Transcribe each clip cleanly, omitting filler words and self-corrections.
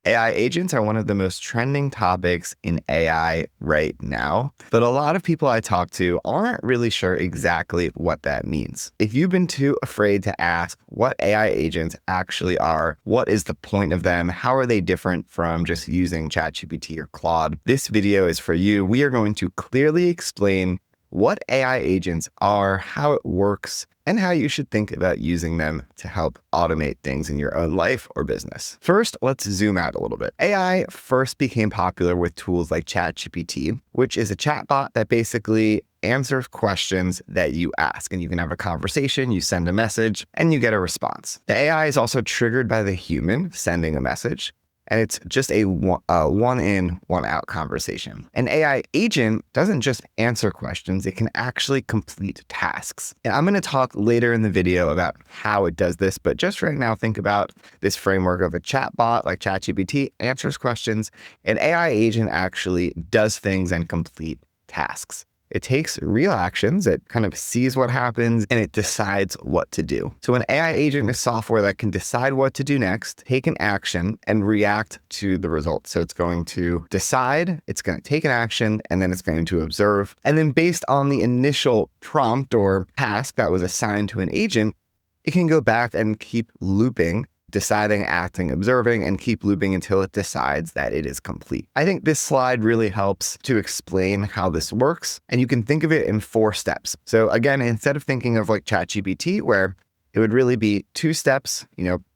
AI agents are one of the most trending topics in AI right now, but a lot of people I talk to aren't really sure exactly what that means. If you've been too afraid to ask what AI agents actually are, what is the point of them, how are they different from just using ChatGPT or Claude, this video is for you. We are going to clearly explain what AI agents are, how it works, and how you should think about using them to help automate things in your own life or business. First, let's zoom out a little bit. AI first became popular with tools like ChatGPT, which is a chatbot that basically answers questions that you ask, and you can have a conversation, you send a message, and you get a response. The AI is also triggered by the human sending a message, and it's just a one in, one out conversation. An AI agent doesn't just answer questions, it can actually complete tasks. And I'm gonna talk later in the video about how it does this, but just right now, think about this framework of a chatbot like ChatGPT answers questions. An AI agent actually does things and complete tasks. It takes real actions, it kind of sees what happens, and it decides what to do. So an AI agent is software that can decide what to do next, take an action, and react to the results. So it's going to decide, it's going to take an action, and then it's going to observe. And then based on the initial prompt or task that was assigned to an agent, it can go back and keep looping, deciding, acting, observing, and keep looping until it decides that it is complete. I think this slide really helps to explain how this works, and you can think of it in 4 steps. So again, instead of thinking of like ChatGPT, where it would really be 2 steps,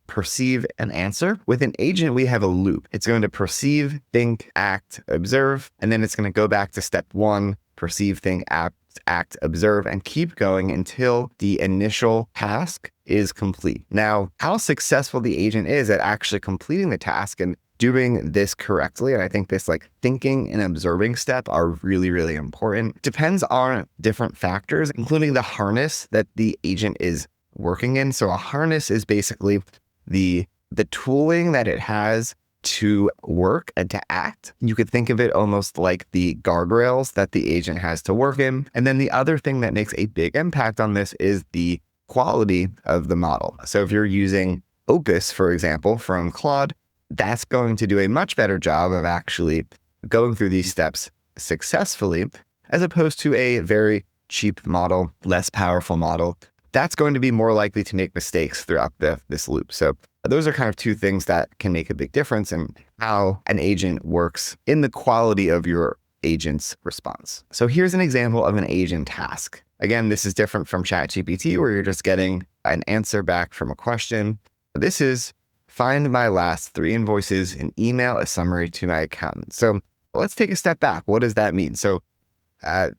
perceive and answer. With an agent, we have a loop. It's going to perceive, think, act, observe, and then it's going to go back to step 1, perceive, think, act, observe, and keep going until the initial task is complete. Now, how successful the agent is at actually completing the task and doing this correctly, and I think this like thinking and observing step are really, really important, depends on different factors, including the harness that the agent is working in. So a harness is basically the tooling that it has to work and to act. You could think of it almost like the guardrails that the agent has to work in. And then the other thing that makes a big impact on this is the quality of the model. So if you're using Opus, for example, from Claude, that's going to do a much better job of actually going through these steps successfully, as opposed to a very cheap model, less powerful model. That's going to be more likely to make mistakes throughout this loop. So those are kind of 2 things that can make a big difference in how an agent works in the quality of your agent's response. So here's an example of an agent task. Again, this is different from ChatGPT, where you're just getting an answer back from a question. This is find my last 3 invoices and email a summary to my accountant. So let's take a step back. What does that mean? So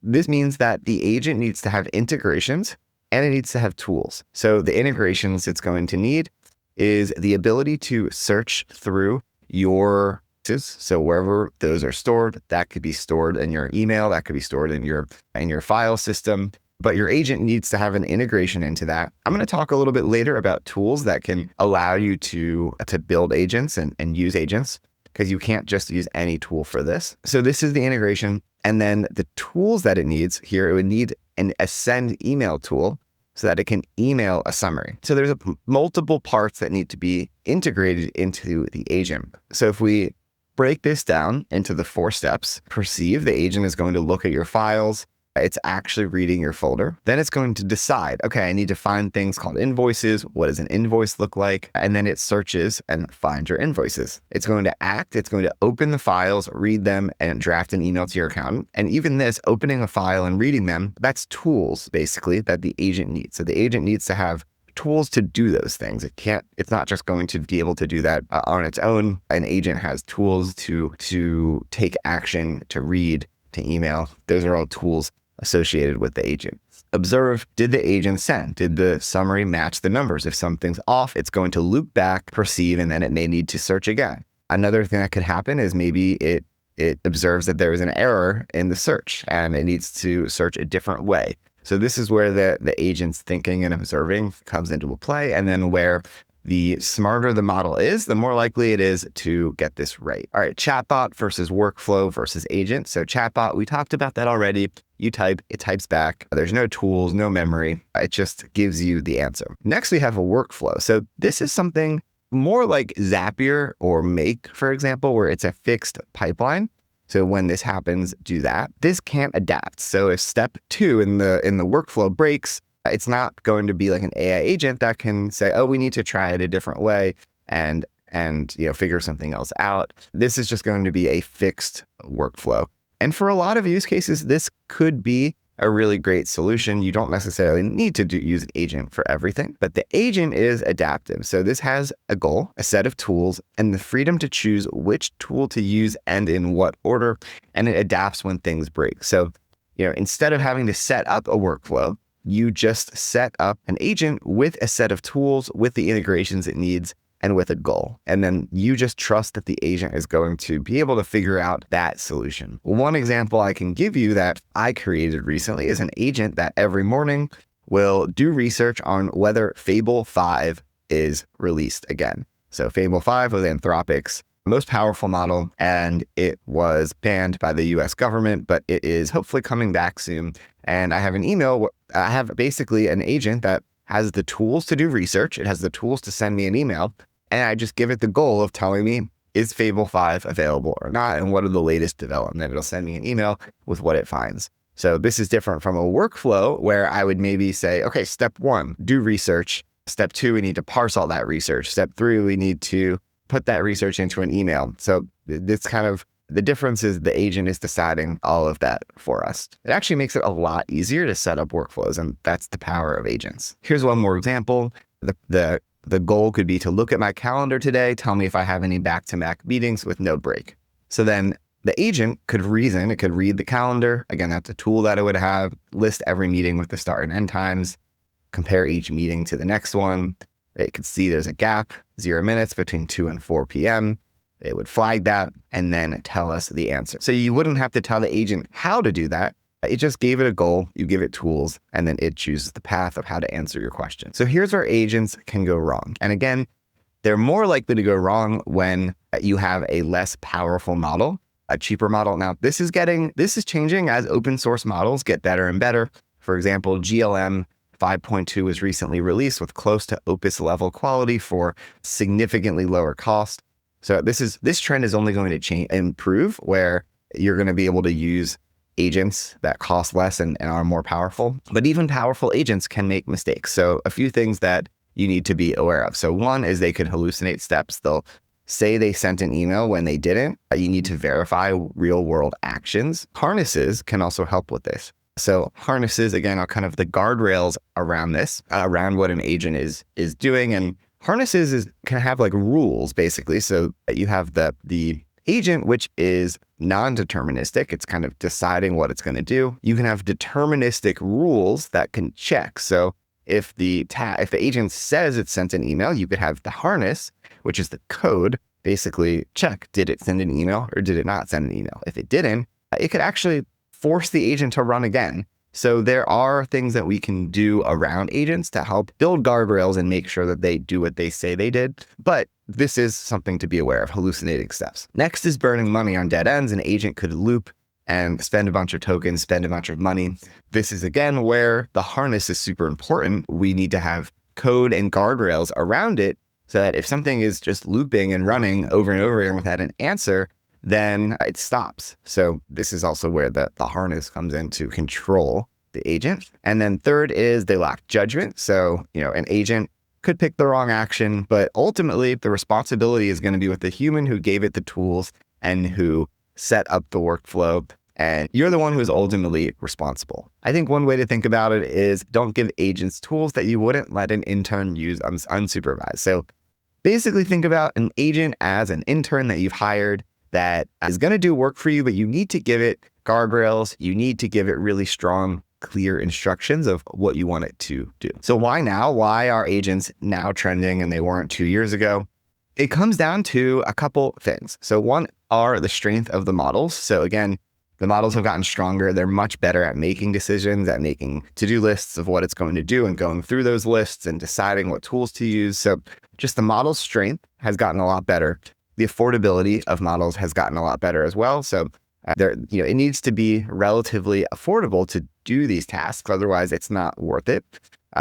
this means that the agent needs to have integrations and it needs to have tools. So the integrations it's going to need is the ability to search through your, so wherever those are stored, that could be stored in your email, that could be stored in your file system, but your agent needs to have an integration into that. I'm going to talk a little bit later about tools that can allow you to build agents and use agents, because you can't just use any tool for this. So this is the integration. And then the tools that it needs here, it would need a send email tool so that it can email a summary. So there's multiple parts that need to be integrated into the agent. So if we break this down into the 4 steps, perceive, the agent is going to look at your files. It's actually reading your folder. Then it's going to decide, okay, I need to find things called invoices. What does an invoice look like? And then it searches and finds your invoices. It's going to act. It's going to open the files, read them, and draft an email to your accountant. And even this, opening a file and reading them, that's tools, basically, that the agent needs. So the agent needs to have tools to do those things. It's not just going to be able to do that on its own. An agent has tools to take action, to read, to email. Those are all tools associated with the agent. Observe, did the agent send? Did the summary match the numbers? If something's off, it's going to loop back, perceive, and then it may need to search again. Another thing that could happen is maybe it observes that there is an error in the search and it needs to search a different way. So this is where the agent's thinking and observing comes into play, and then where the smarter the model is, the more likely it is to get this right. All right, chatbot versus workflow versus agent. So chatbot, we talked about that already. You type, it types back. There's no tools, no memory. It just gives you the answer. Next, we have a workflow. So this is something more like Zapier or Make, for example, where it's a fixed pipeline. So when this happens, do that. This can't adapt. So if step 2 in the workflow breaks, it's not going to be like an AI agent that can say, oh, we need to try it a different way and figure something else out. This is just going to be a fixed workflow. And for a lot of use cases, this could be a really great solution. You don't necessarily need to use an agent for everything, but the agent is adaptive. So this has a goal, a set of tools, and the freedom to choose which tool to use and in what order, and it adapts when things break. So, instead of having to set up a workflow, you just set up an agent with a set of tools, with the integrations it needs, and with a goal. And then you just trust that the agent is going to be able to figure out that solution. One example I can give you that I created recently is an agent that every morning will do research on whether Fable 5 is released again. So Fable 5 was Anthropic's most powerful model, and it was banned by the US government, but it is hopefully coming back soon. And I have I have basically an agent that has the tools to do research. It has the tools to send me an email. And I just give it the goal of telling me, is Fable 5 available or not? And what are the latest development? It'll send me an email with what it finds. So this is different from a workflow where I would maybe say, okay, step 1, do research. Step 2, we need to parse all that research. Step 3, we need to put that research into an email. So this kind of, the difference is the agent is deciding all of that for us. It actually makes it a lot easier to set up workflows, and that's the power of agents. Here's one more example. The goal could be to look at my calendar today, tell me if I have any back-to-back meetings with no break. So then the agent could reason, it could read the calendar. Again, that's a tool that it would have, list every meeting with the start and end times, compare each meeting to the next one. It could see there's a gap, 0 minutes between 2 and 4 p.m. It would flag that and then tell us the answer. So you wouldn't have to tell the agent how to do that. It just gave it a goal, you give it tools, and then it chooses the path of how to answer your question. So here's where agents can go wrong. And again, they're more likely to go wrong when you have a less powerful model, a cheaper model. Now, this is changing as open source models get better and better. For example, GLM 5.2 was recently released with close to Opus level quality for significantly lower cost. So this trend is only going to improve, where you're going to be able to use agents that cost less and are more powerful. But even powerful agents can make mistakes. So a few things that you need to be aware of. So one is they could hallucinate steps. They'll say they sent an email when they didn't. You need to verify real world actions. Harnesses can also help with this. So harnesses, again, are kind of the guardrails around this, around what an agent is doing. And harnesses can have like rules, basically. So you have the agent, which is non-deterministic. It's kind of deciding what it's going to do. You can have deterministic rules that can check. So if the agent says it sent an email, you could have the harness, which is the code, basically check, did it send an email or did it not send an email? If it didn't, it could actually force the agent to run again. So there are things that we can do around agents to help build guardrails and make sure that they do what they say they did. But this is something to be aware of, hallucinating steps. Next is burning money on dead ends. An agent could loop and spend a bunch of tokens, spend a bunch of money. This is, again, where the harness is super important. We need to have code and guardrails around it so that if something is just looping and running over and over again without an answer, then it stops. So this is also where the harness comes in to control the agent. And then third is they lack judgment. So, an agent could pick the wrong action, but ultimately the responsibility is going to be with the human who gave it the tools and who set up the workflow. And you're the one who is ultimately responsible. I think one way to think about it is don't give agents tools that you wouldn't let an intern use unsupervised. So basically think about an agent as an intern that you've hired that is going to do work for you, but you need to give it guardrails. You need to give it really strong, clear instructions of what you want it to do. So why now? Why are agents now trending and they weren't 2 years ago? It comes down to a couple things. So one are the strength of the models. So again, the models have gotten stronger. They're much better at making decisions, at making to-do lists of what it's going to do and going through those lists and deciding what tools to use. So just the model's strength has gotten a lot better. The affordability of models has gotten a lot better as well. So it needs to be relatively affordable to do these tasks. Otherwise, it's not worth it.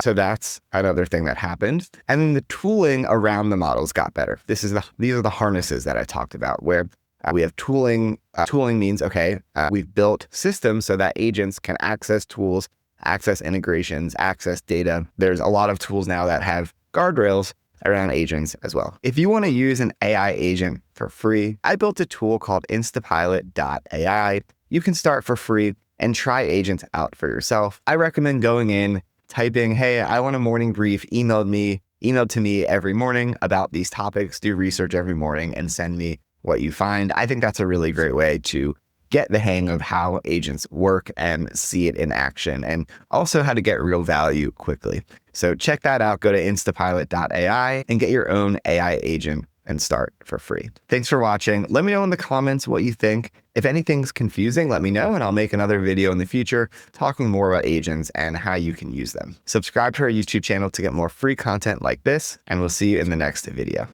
So that's another thing that happened. And then the tooling around the models got better. These are the harnesses that I talked about, where we have tooling. Tooling means, okay, we've built systems so that agents can access tools, access integrations, access data. There's a lot of tools now that have guardrails around agents as well. If you want to use an AI agent for free, I built a tool called instapilot.ai. You can start for free and try agents out for yourself. I recommend going in, typing, hey, I want a morning brief, emailed to me every morning about these topics, do research every morning and send me what you find. I think that's a really great way to get the hang of how agents work and see it in action, and also how to get real value quickly. So check that out. Go to instapilot.ai and get your own AI agent and start for free. Thanks for watching. Let me know in the comments what you think. If anything's confusing, let me know and I'll make another video in the future talking more about agents and how you can use them. Subscribe to our YouTube channel to get more free content like this, and we'll see you in the next video.